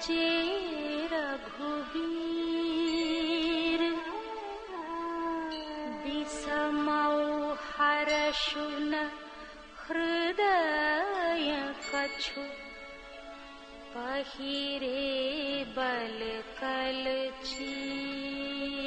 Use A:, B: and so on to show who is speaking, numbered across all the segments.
A: जे रघुवीर विषमौ हर्षु न हृदय कछु पहिरे बल कल चीर।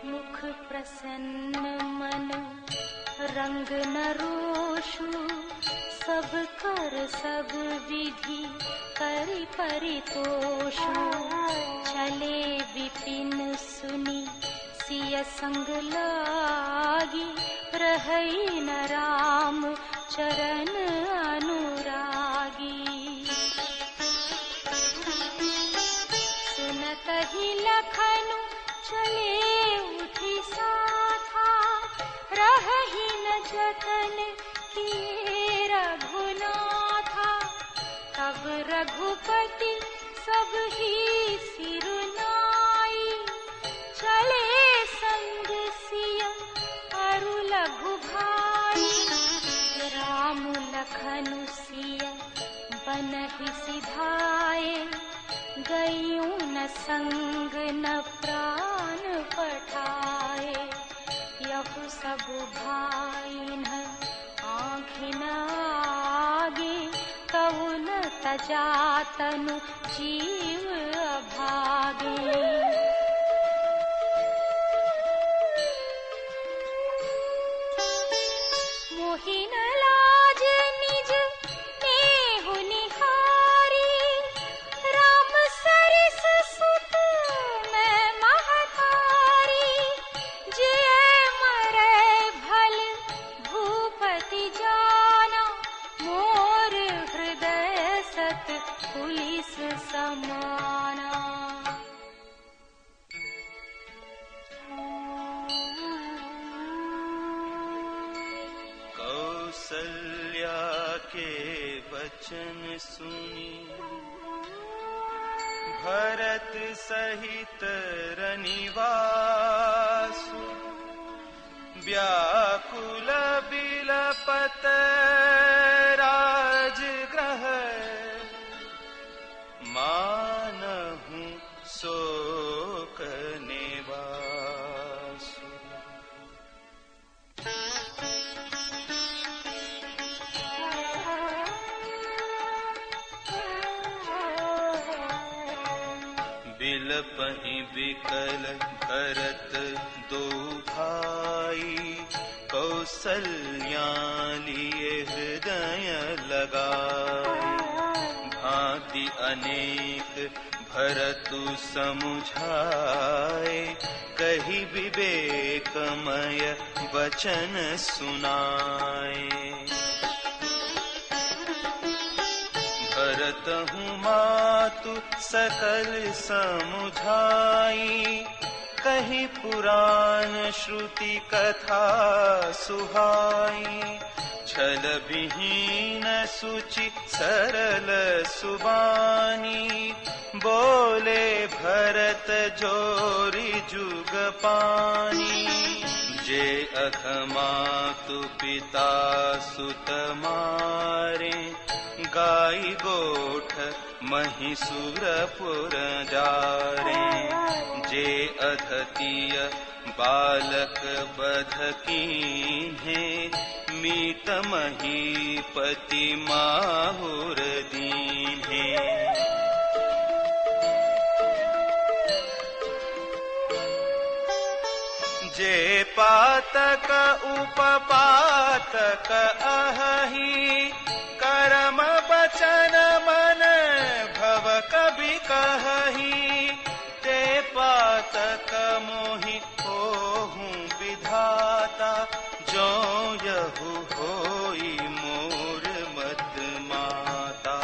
A: मुख प्रसन्न मन रंग न रोषु सब कर सब विधि करि परितोषु। चले विपिन सुनि सिय संग लागी रहै न राम चरण अनुरागी। सुनतहि लखनु चले उठि साथा रहहि न जतन किए रघुनाथा। तब रघुपति सब ही सिरुनाई चले संग सिय अरु लघु भाई। राम लखनु सिय बनहि सिधाए गयूं न संग न प्राण पठाए। यहु सब भाईन आँखिन आगे कहु न तजा तनु जीव अभागे। मोहि न लाज निज नेहु निहारी राम सरिस सुत मैं महतारी। जे मरै भल भूपति जाना मोर हृदय सत पुलिस समाना।
B: कौसल्या के वचन सुनी भरत सहित रनिवासु। व्याकुल बिलपत राजगृह मानहु शोक निवासु। बिलपहि बिकल भरत दो भाई कौसल्या लिए हृदय लगाए। भांति अनेक भरतु समुझाए कही विवेकमय वचन सुनाए। भरतहु मातु सकल समुझाई कही पुराण श्रुति कथा सुहाई। छल विहीन सुचि सरल सुबानी बोले भरत जोरी जुग पानी। जे अख मातु पिता सुत मारे गाई गोठ महिषुरपुर जारे। जे अधतिय बालक बध कीन्हे मीत महीपति माहुर दीन्हे। जे पातक उपपातक अहहि करम बचन मन भव कबि कहहि। ते पातक मोहि होहु विधाता जो यहु होई मोर मत माता।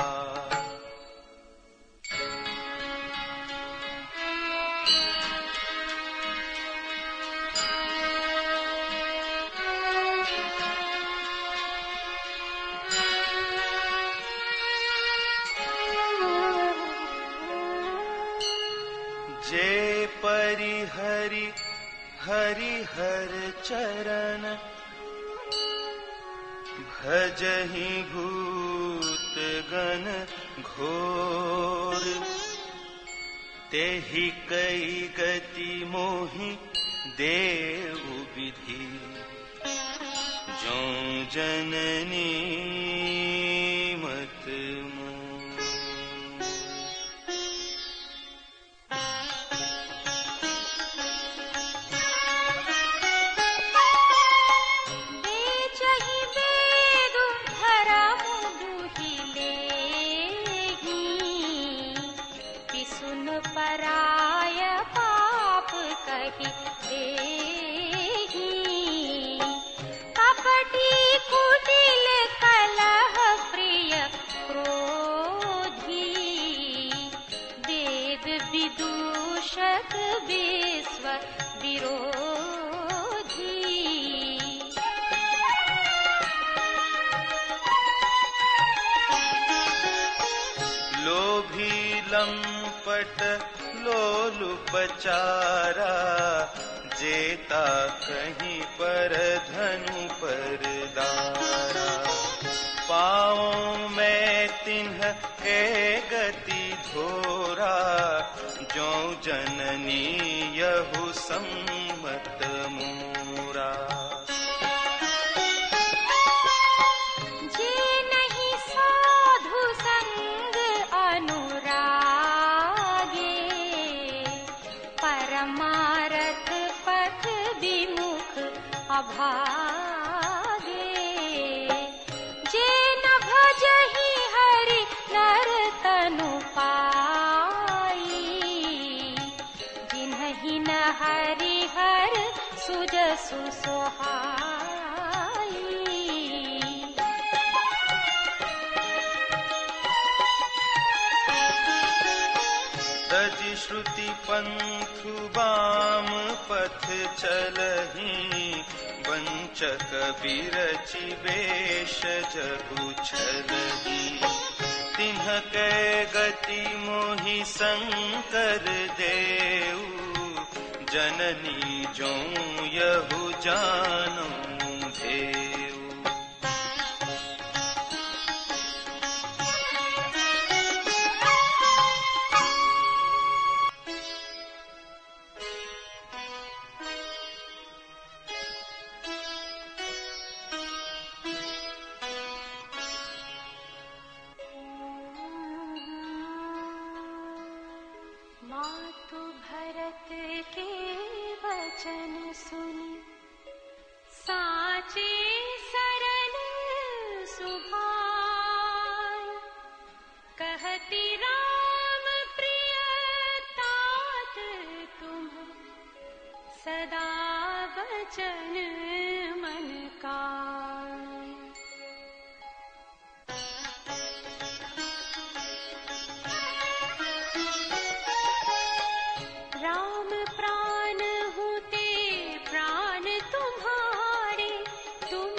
B: जे परिहरि हरिहर चरण भजहि भूत गण घोर तेहि कई गति मोहि देव विधि जो जननी मत
A: पराय पाप कहि देहि कपटी कुटिल कलह प्रिय क्रोधी वेद विदूषक विश्व विरोधी
B: लोभी लंपट लोलुपचारा जेता कहीं पर धनु पर दारा पाँव में तिन्ह के गति धोरा जो जननी यहु सम्मत मोरा
A: परमारथ पथ विमुख अभागे जे न भजहि हरि नर तनु पाई जिन्हि न हरि हर सुजसु सोहाई
B: तजि श्रुति पंथु वाम पथ चलहि वंचक बिरचि वेश जगु छलहि तिन्ह के गति मोहि शंकर देउ जननी जो यहु जानु धेउ
A: मातु भरत के वचन सुनि साचे सरल सुभाय कहती राम प्रिय तात तुम सदा वचन मन का राम प्राण होते प्राण तुम्हारे तुम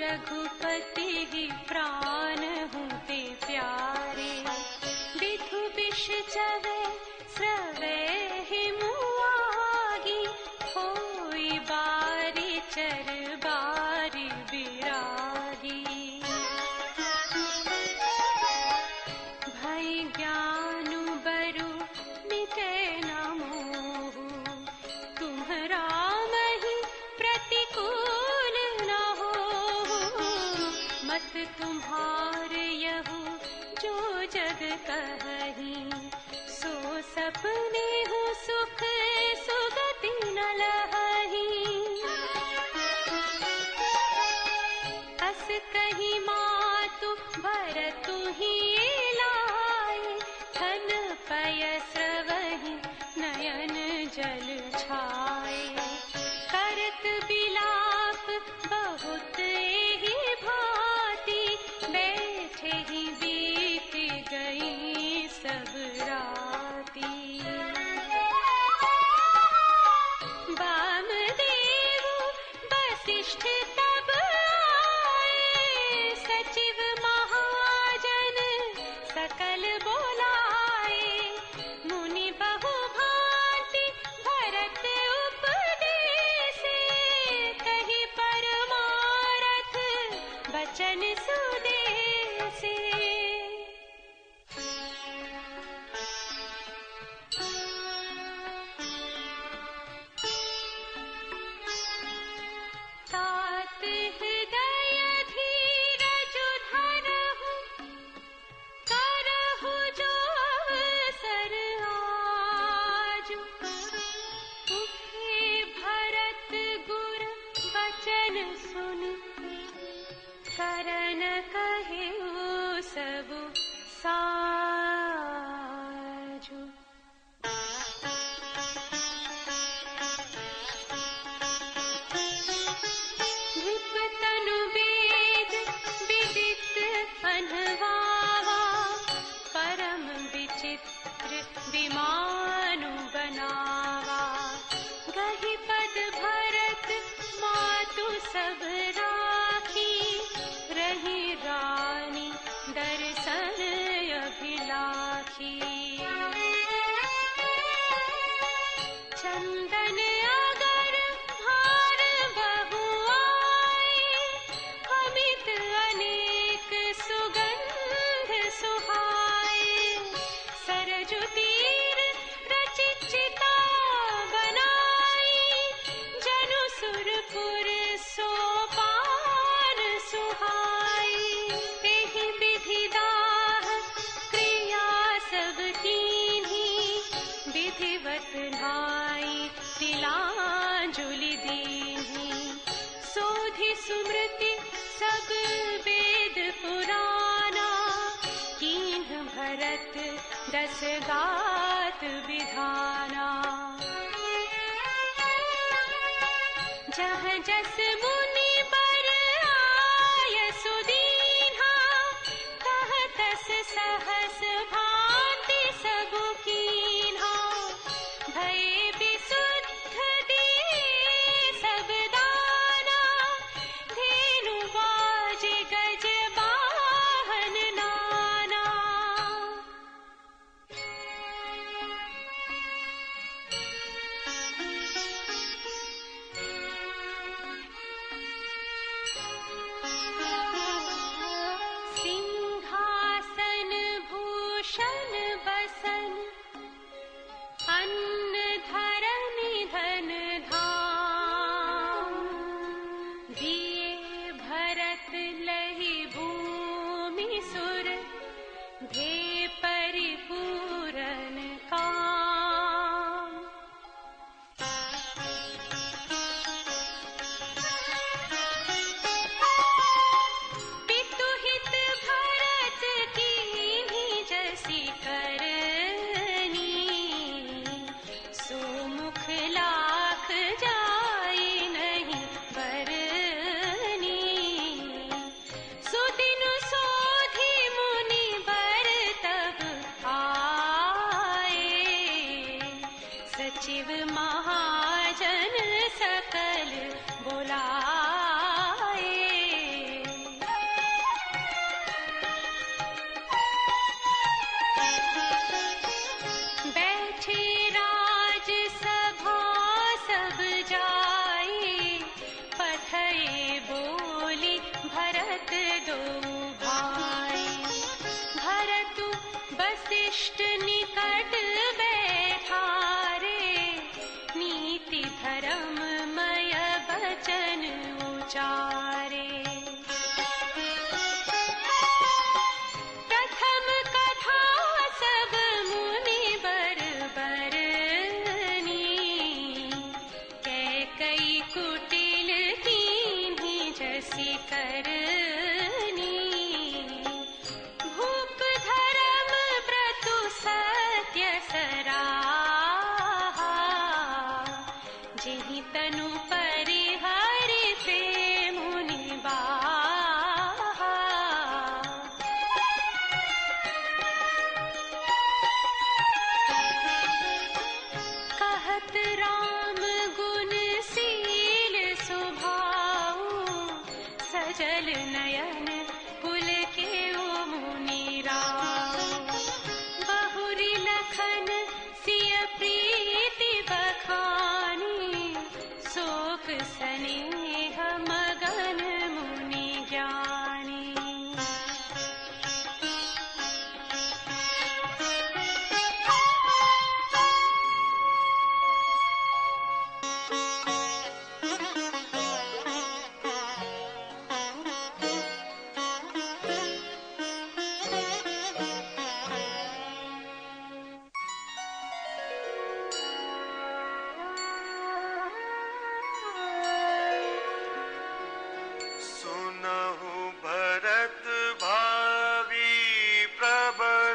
A: रघुपति ही प्राण होते प्यारे विधु विष चवे स्रवे ही मुआगी होई बारी चर बारी विरागी भई ज्ञानु बरु मिटे मत तुम्हारे यहु जो जग कहि सो सपने हो सुख सुगति न लहहि अस कही मातु भरतु ही लाए धन पय स्रवहि नयन जल छाए करत बिलाप बहुत ही भांति बैठे ही बीत गई सब राती वामदेव वसिष्ठ तब आए सचिव महाजन देसे। तात हृदय धीरज धरहु, करहु जो अवसर आजु। उठे भरत गुर बचन सुनि, करन कहेउ सबु साजु। नृपतनु वेद विदित अनवावा, परम विचित्र विमानु बनावा। गहि पद भरत मातु सब राखी, रही रानी दर्शन अभिलाखी। चंदन अगर भार बहु आए, अमित अनेक सुगंध सुहाए। सरजु तीर रचि चिता बनाई, जनु सुरपुर सोपान सुहाई। एहि विधि दाह क्रिया सब कीन्ही, विधिवत नाई तिलांजलि दीन्ही। सोधि सुमृति सब वेद पुराना, कीन्ह भरत दस गात विधाना। जह जस मुनि बर आय सुदीन्हा, तह तस सहस भांति सबु कीन्हा। भये विशुद्ध दिए सब दाना, धेनु बाज गज वाहन नाना। सिंहासन भूषण बसन, अन्न धरनि धन धाम। दिए भरत लहि भूमि सुर, भे परिपूरन काम। पितुहित भरत कीन्ही जसि करनी, सुमुख लाख जाई नहीं बरनी। सुदिनु सोधि मुनि बर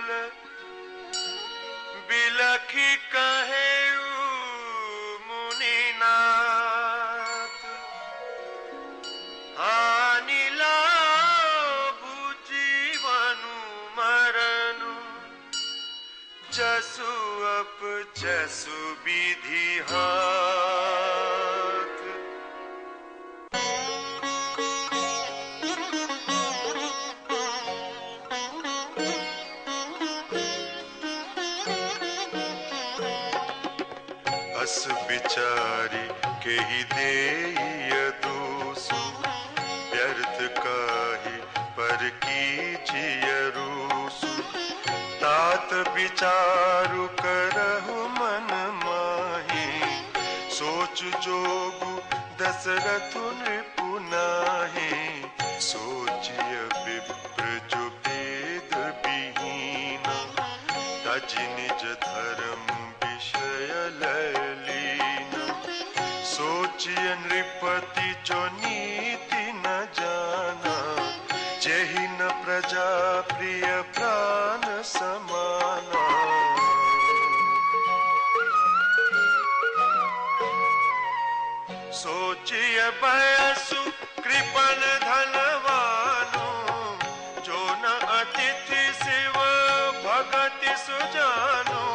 B: कुल बिलखी कहे मुनिनाथ, हानि लाभु जीवनु मरनु, जसु अप जसु विधि हाथ। अस बिचारी के ही देय दोसु, व्यर्थ काहि पर कीजिय रूसु, तात विचारु करहु मन माहि, सोच जोगु दशरथु नृपु नाहि, सोचिय विप्र जो वेद विहीना, तजि निज धर्म विषय ललीना, सोचिय नृपति जो नीति न जाना, जेहि न प्रजा प्रिय प्राण समाना। सोचिय बयसु कृपण धनवानो, जो न अतिथि शिव भगति सुजानो,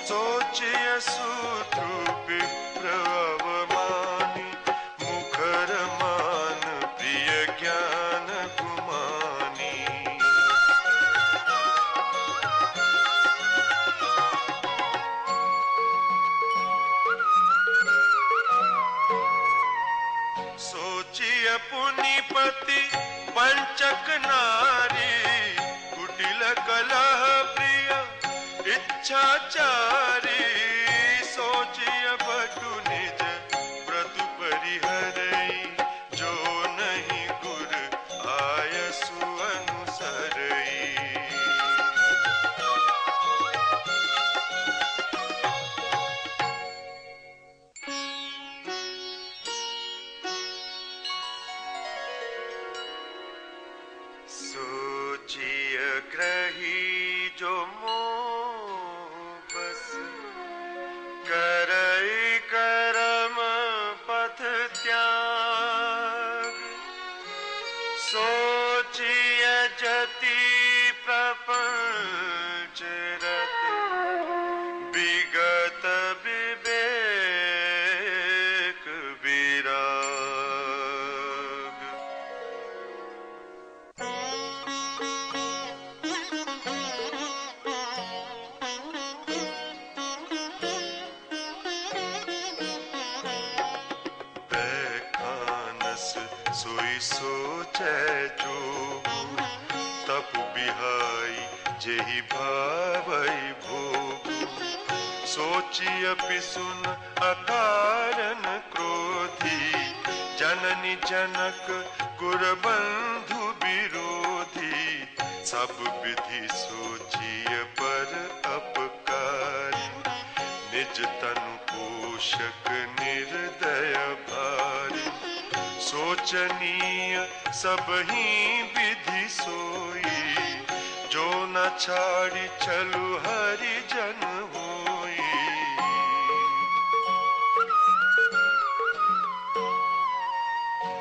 B: सोचिय सूत्रु विप्र अवमानी, मुखर मान प्रिय ज्ञान गुमानी। सोचिय पुनिपति वंचक नारी, कुटिल कलह प्रिय इच्छाचारी, सोचिय बटु निज व्रत परिहरई, जो नहीं गुर आयसु अनुसरई। सोचिय ग्रही जो मोह बस, करई करम पथ त्याग, सोचिय जति प्रपंच रत, विगत विवेक विराग। सोई सोचै जोगु, तपु बिहाई जेहि भावै भोगु, सोचिय पिसुन अकारण क्रोधी, जननी जनक गुर बंधु विरोधी, सब विधि सोचिय पर अपकारी, निज तनु पोषक निर्दय भारी, सोचनीय सबहि विधि सोई, जो न छाड़ी चलु हरि जन होई।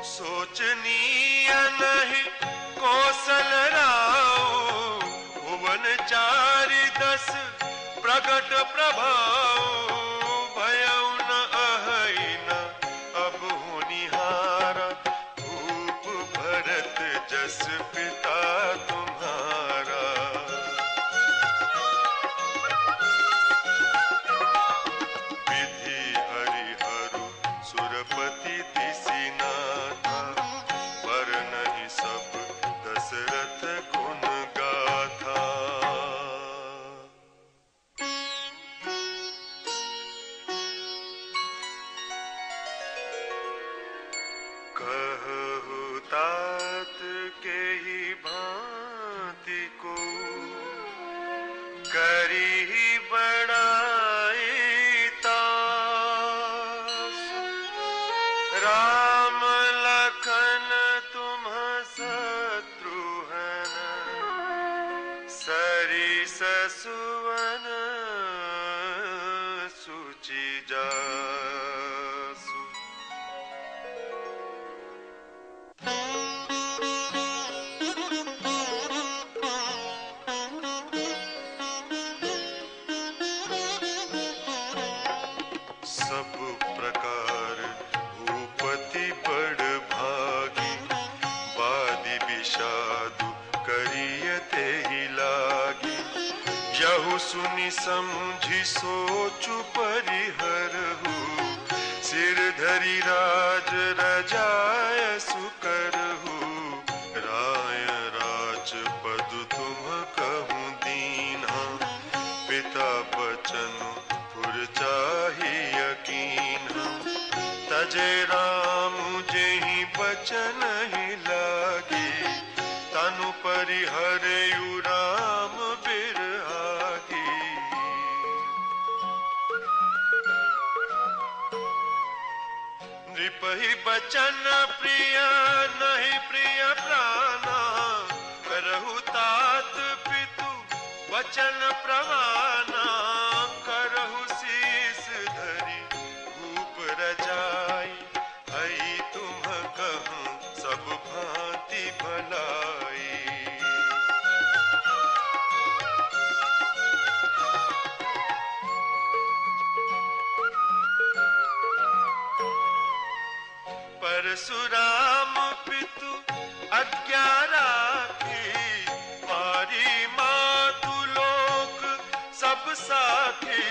B: सोचनीय नहीं कौशल राव, भुवन चारि दस प्रगट प्रभाव, भयउ न अहै न अब होनिहारा, भूप भरत जस पिता तुम्हारा। विधि हरिहरु सुरपति दिसिनाथा, पर नहीं सब दशरथ गुण गाथा। कहु तात के ही भांति को, करी ही बड़ाई तास, राम लखन तुम शत्रुघ्न, सरी ससुवन सूची जासु। सब प्रकार भूपति बड़ भागी, बादी विषादु करियते ही लागी। यहु सुनि समझी सोचु परिहरहु, सिर धरि राज रजाय सुकरहु। राय राजपद तुम कहूँ दीन्हा, पिता बचनु पुर चाहि यकीन्हा। तजे राम जेहि बचन ही लागी, तनु परिहरयु राम बिरहागी। नृपहि बचन प्रिय नहीं प्रिय प्राणा, करहु तात पितु वचन प्रमाना। करहु शीस धरि भूप रजाई, हई तुम कहूँ सब भांति भलाई। परशुराम पितु आज्ञा राखी, मारी मातु लोक सब साथी।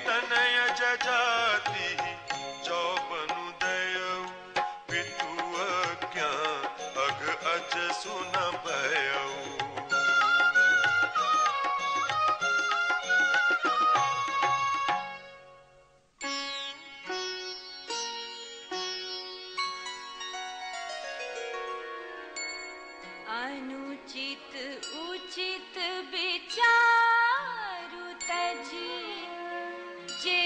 B: तनय जजाति जो बनु दयऊ, पितु आज्ञा अघ अज सुन भयऊ।
A: अनुचित उचित विचारु तजी, जे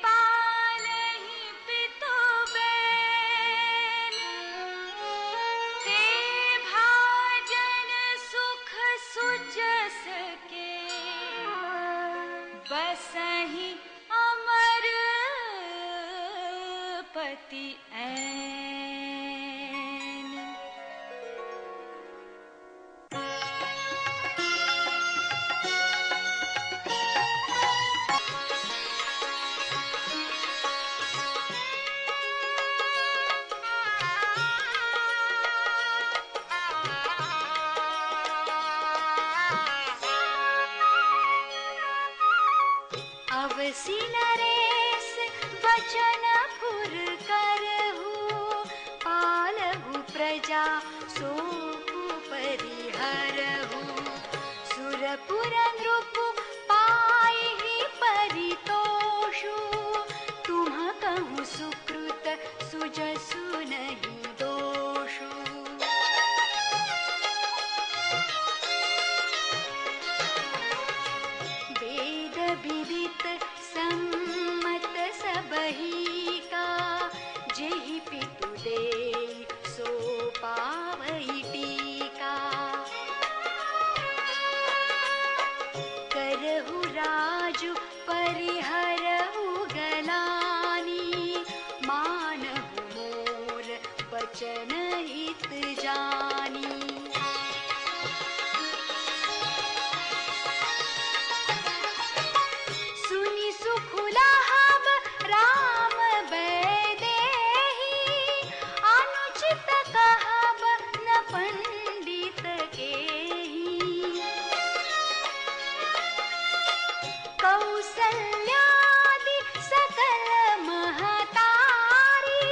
A: पालहि पितु बेन। ते भाजन सुख सुजस के, बसहि अमर पति ऐन। अवसि नरेश वचन पुर करहु, पालहु प्रजा सोपु परिहरहु। सुरपुर नृपु पाहि परितोषु, तुम कहूँ सुकृत सुजसु नहीं दोषु। वेद विदित सम्मत सबही का, जेहि पितु देई सो पावई टीका। करहु राजु परिहरहु गलानी, मानहु मोर बचन हित जानी। सुनि सुख लाभ राम बैदेही, अनुचित कहब न पंडित केही। कौसल्यादि सकल महतारी,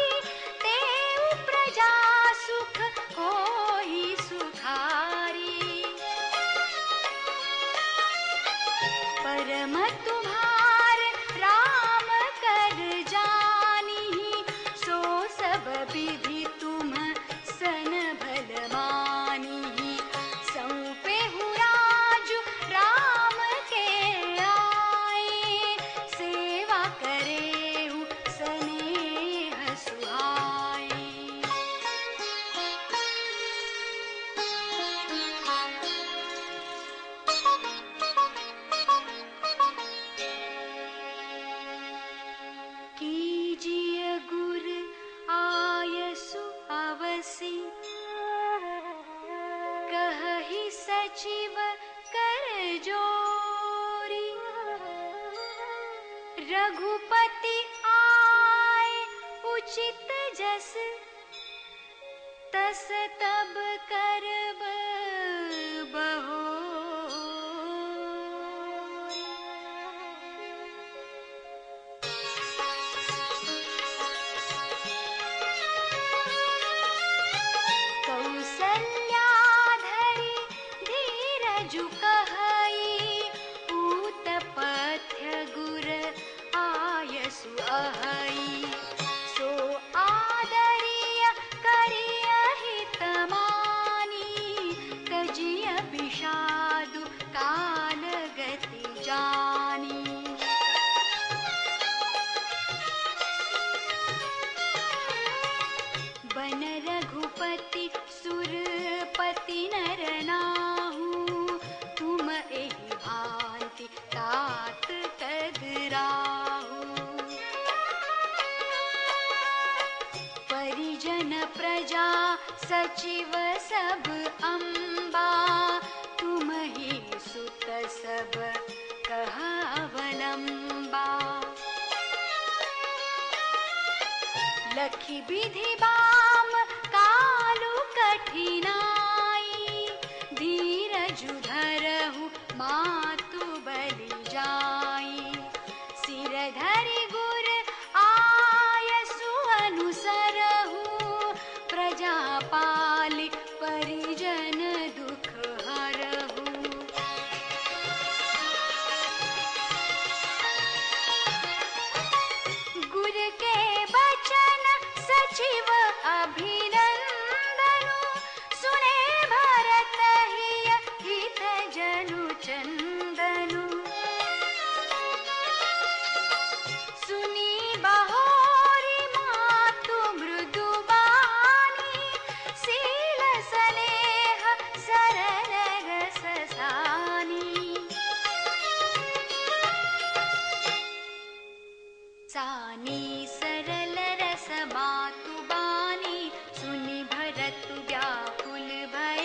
A: तेउ प्रजा सुख होई सुखारी। परम तुम्हार राम कर जानी, सो सब विधि तुम सन भल मानी। सौंपेहु राजु राम के आए, सेवा करेहु स्नेह सुहाए। कर जोरी। रघुपति आए उचित जस, तस तब करब बहोरी। कौसल्या धरि धीरजु कहई, पूत पथ्य गुर आयसु अहई। सो आदरिय करिय हित मानी, तजिय विषादु काल गति जानी। बन रघुपति सुरपति नर नाहु, तुम एहि भांति तात कदराहु। परिजन प्रजा सचिव सब अम्बा, तुम ही सुत सब कहा अवलंबा। लखी विधि बाम कालु कठिनाई, धीरजु धरहु मातु बलि जाई। सिर धरि गुर आयसु अनुसरहु, प्रजा पालि परिजन दुख हरहु। गुर के बचन सचिव अभिनंदनु, सुने भरत हिय हित जनु चंदनु। सुनी बहोरी मातु मृदु बानी, सील स्नेह सरल रस सानी। सानी सरल रस मातु बानी, सुनि भरत व्याकुल भय।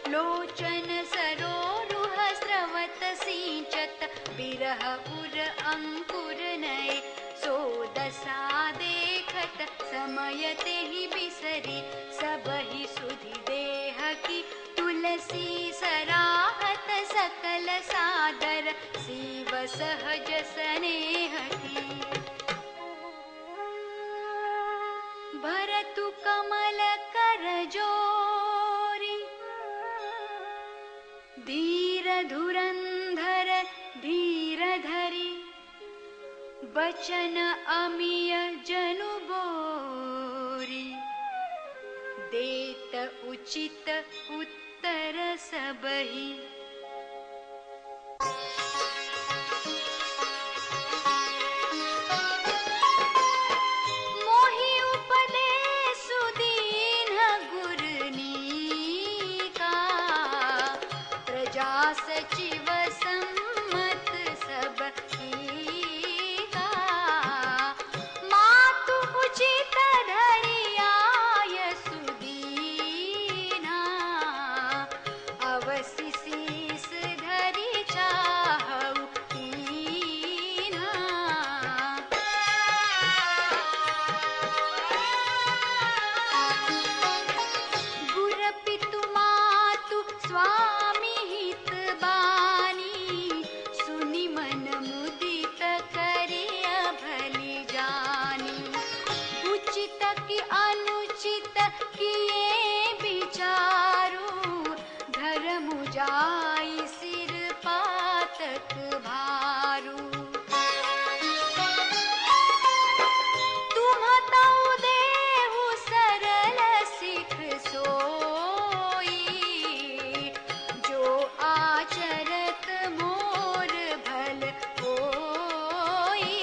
A: लोचन सरोरुह स्रवत सिंचत, बिरह उर अंकुर नय। सो दशा देखत समय तेहि बिसरी, सबहि सुधि देह की तुलसी सराहत। सकल सादर शिव सहज स्नेह की। भरतु कमल कर जोरी, धीर धुरंधर धीर धरि। बचन अमिय जनु बोरी, देत उचित उत्तर सबहि। सचिव सम्मत सब कीका, मातु उचित धरि आयसु दीना। अवसि शीस धरि चाहउ कीना। गुर पितु मातु स्वामी बानी, सुनि मन मुदित करिय भली जानी। उचित कि अनुचित किए विचारु, धर्मु जाई सिर पातक भारू। तुम तउ देहु सरल सिख सोई, जो आचरत मोर भल होई।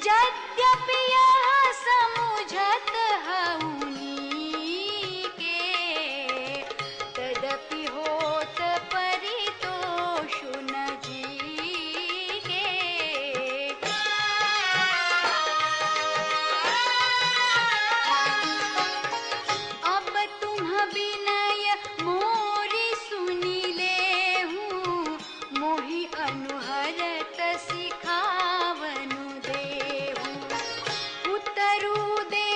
A: यद्यपि यह समुझत हउनी के, तदपि होत परितोषु करू दे